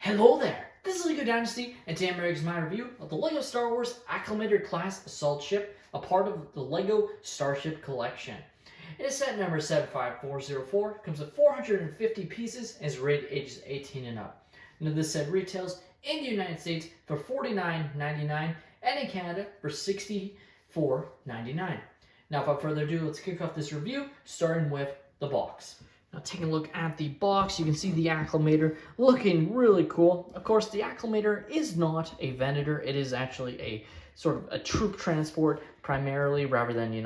Hello there! This is LEGO Dynasty, and today I'm bringing my review of the LEGO Star Wars Acclamator class assault ship, a part of the LEGO Starship collection. It is set number 75404, comes with 450 pieces, and is rated ages 18 and up. Now this set retails in the United States for $49.99 and in Canada for $64.99. Now without further ado, let's kick off this review, starting with the box. Now taking a look at the box, you can see the Acclamator looking really cool. Of course, the Acclamator is not a Venator. It is actually a sort of a troop transport primarily, rather than,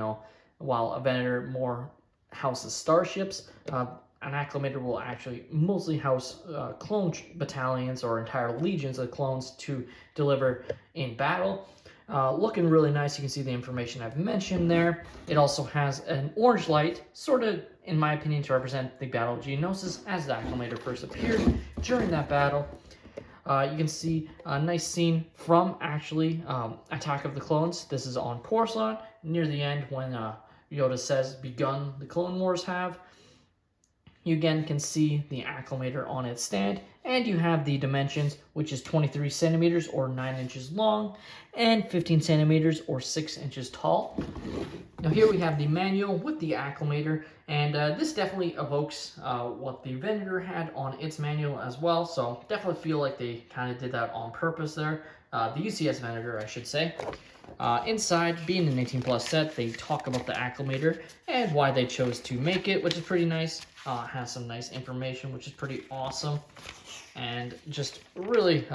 while a Venator more houses starships, an Acclamator will actually mostly house clone battalions or entire legions of clones to deliver in battle. Looking really nice. You can see the information I've mentioned there. It also has an orange light, sort of, in my opinion, to represent the Battle of Geonosis as the Acclamator first appeared during that battle. You can see a nice scene from actually Attack of the Clones. This is on porcelain near the end when Yoda says, "Begun the Clone Wars have." You again can see the Acclamator on its stand, and you have the dimensions, which is 23 centimeters or 9 inches long, and 15 centimeters or 6 inches tall. Now here we have the manual with the Acclamator, and this definitely evokes what the Venator had on its manual as well, so definitely feel like they kind of did that on purpose there. The UCS Venator, I should say. Inside, being an 18+ set, they talk about the Acclamator and why they chose to make it, which is pretty nice. Has some nice information, which is pretty awesome, and just really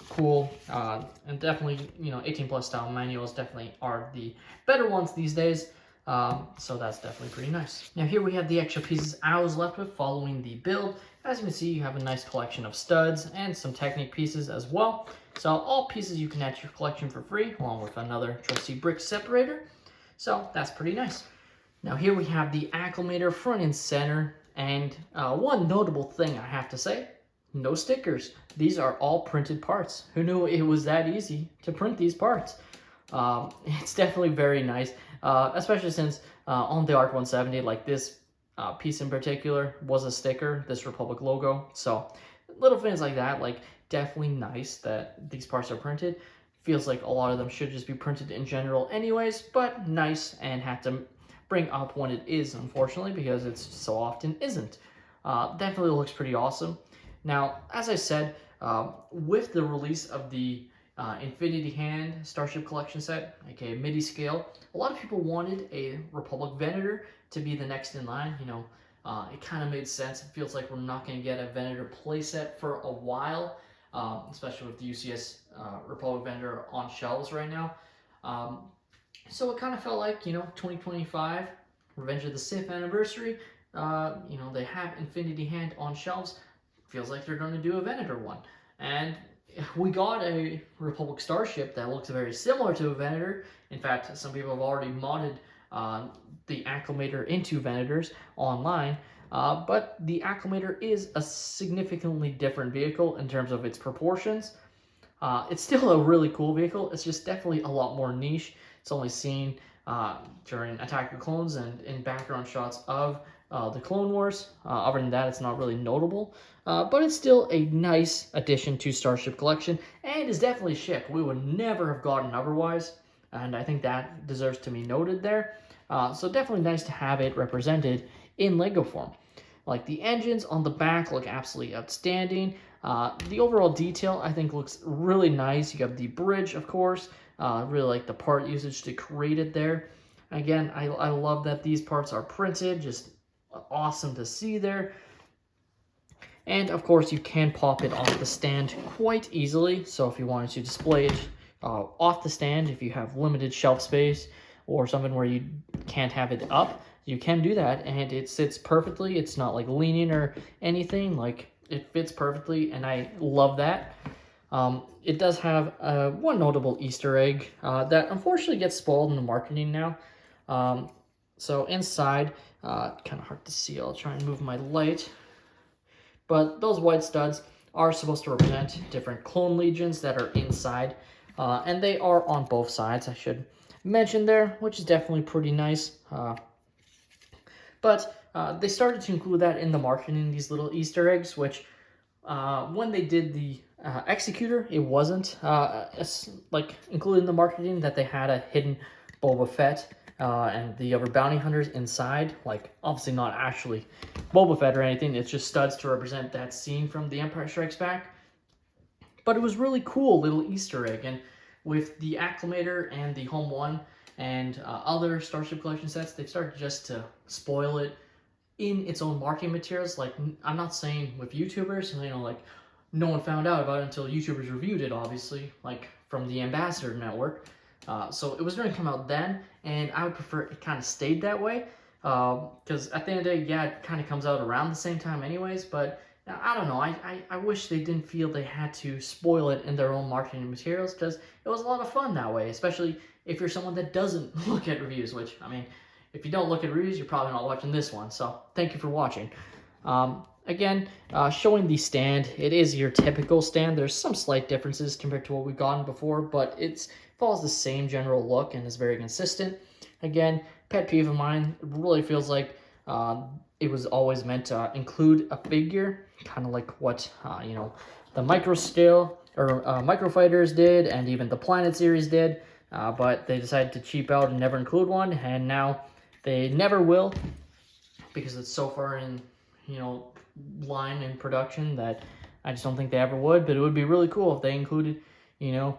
cool. And definitely, 18+ style manuals definitely are the better ones these days. So that's definitely pretty nice. Now here we have the extra pieces I was left with following the build. As you can see, you have a nice collection of studs and some Technic pieces as well. So all pieces you can add to your collection for free, along with another trusty brick separator. So that's pretty nice. Now here we have the Acclamator front and center, and one notable thing I have to say, no stickers. These are all printed parts. Who knew it was that easy to print these parts? It's definitely very nice, especially since on the ARC 170, like this piece in particular was a sticker, this Republic logo. So little things like that, like definitely nice that these parts are printed. Feels like a lot of them should just be printed in general anyways, but nice, and have to bring up when it is, unfortunately, because it's so often isn't. Definitely looks pretty awesome. Now, as I said, with the release of the Infinity Hand Starship Collection set, aka MIDI scale, a lot of people wanted a Republic Venator to be the next in line. It kind of made sense. It feels like we're not going to get a Venator playset for a while, especially with the UCS Republic Venator on shelves right now. So it kind of felt like, 2025, Revenge of the Sith anniversary, they have Infinity Hand on shelves. Feels like they're going to do a Venator one. And we got a Republic Starship that looks very similar to a Venator. In fact, some people have already modded the Acclamator into Venators online. But the Acclamator is a significantly different vehicle in terms of its proportions. It's still a really cool vehicle. It's just definitely a lot more niche. It's only seen during Attack of the Clones and in background shots of the Clone Wars. Other than that, it's not really notable. But it's still a nice addition to Starship Collection, and is definitely a ship we would never have gotten otherwise. And I think that deserves to be noted there. So definitely nice to have it represented in LEGO form. Like the engines on the back look absolutely outstanding. The overall detail, I think, looks really nice. You have the bridge, of course. Really like the part usage to create it there. Again, I love that these parts are printed. Just awesome to see there. And of course, you can pop it off the stand quite easily. So if you wanted to display it off the stand, if you have limited shelf space or something where you can't have it up, you can do that, and it sits perfectly. It's not like leaning or anything. Like, it fits perfectly, and I love that. It does have one notable Easter egg that unfortunately gets spoiled in the marketing now. So inside, kind of hard to see. I'll try and move my light. But those white studs are supposed to represent different clone legions that are inside. And they are on both sides, I should mention there, which is definitely pretty nice. But they started to include that in the marketing, these little Easter eggs, which when they did the Executor, it wasn't like included in the marketing that they had a hidden Boba Fett and the other bounty hunters inside. Like, obviously not actually Boba Fett or anything. It's just studs to represent that scene from The Empire Strikes Back. But it was really cool little Easter egg, and with the Acclamator and the Home One and other Starship Collection sets, they've started just to spoil it in its own marketing materials. Like, I'm not saying with YouTubers, you know, like, no one found out about it until YouTubers reviewed it, obviously, like from the Ambassador Network. So it was going to come out then, and I would prefer it kind of stayed that way. Because at the end of the day, yeah, it kind of comes out around the same time anyways, but I don't know. I wish they didn't feel they had to spoil it in their own marketing materials, because it was a lot of fun that way, especially if you're someone that doesn't look at reviews, which, I mean, if you don't look at reviews, you're probably not watching this one, so thank you for watching. Again, showing the stand, it is your typical stand. There's some slight differences compared to what we've gotten before, but it follows the same general look and is very consistent. Again, pet peeve of mine, it really feels like it was always meant to include a figure, kind of like what, you know, the Micro Scale or Micro Fighters did, and even the Planet series did, but they decided to cheap out and never include one, and now they never will, because it's so far in, you know, line in production that I just don't think they ever would. But it would be really cool if they included, you know,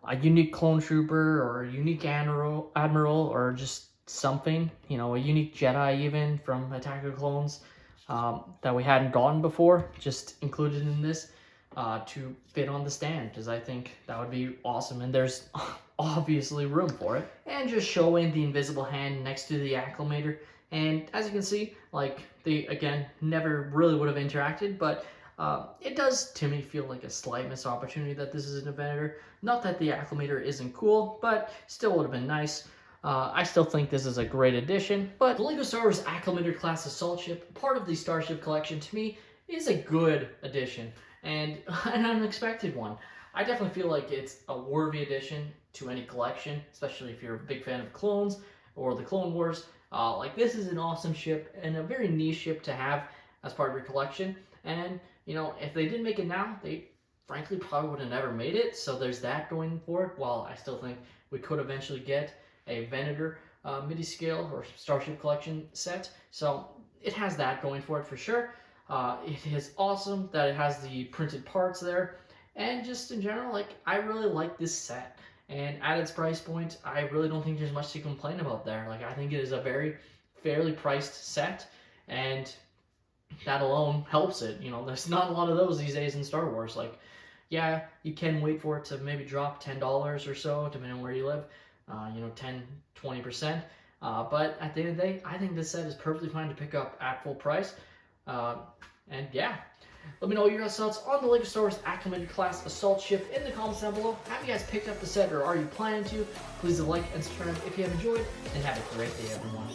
a unique clone trooper or a unique admiral or just something, you know, a unique Jedi even from Attack of the Clones that we hadn't gotten before, just included in this to fit on the stand, because I think that would be awesome, and there's obviously room for it. And just showing the invisible hand next to the Acclamator. And as you can see, like, they, again, never really would have interacted, but it does, to me, feel like a slight missed opportunity that this is an Avenger. Not that the Acclamator isn't cool, but still would have been nice. I still think this is a great addition, but the LEGO Star Wars Acclamator class assault ship, part of the Starship Collection, to me, is a good addition, and an unexpected one. I definitely feel like it's a worthy addition to any collection, especially if you're a big fan of clones or the Clone Wars. Like, this is an awesome ship and a very niche ship to have as part of your collection. And, you know, if they didn't make it now, they frankly probably would have never made it. So there's that going for it. While I still think we could eventually get a Venator midi scale or Starship Collection set. So it has that going for it for sure. It is awesome that it has the printed parts there. And just in general, like, I really like this set. And at its price point, I really don't think there's much to complain about there. Like, I think it is a very fairly priced set, and that alone helps it. You know, there's not a lot of those these days in Star Wars. Like, yeah, you can wait for it to maybe drop $10 or so, depending on where you live. You know, 10-20%. But at the end of the day, I think this set is perfectly fine to pick up at full price. And yeah. Let me know your guys' thoughts on the LEGO Star Wars Acclamator class assault ship in the comments down below. Have you guys picked up the set, or are you planning to? Please leave a like and subscribe if you have enjoyed, and have a great day, everyone.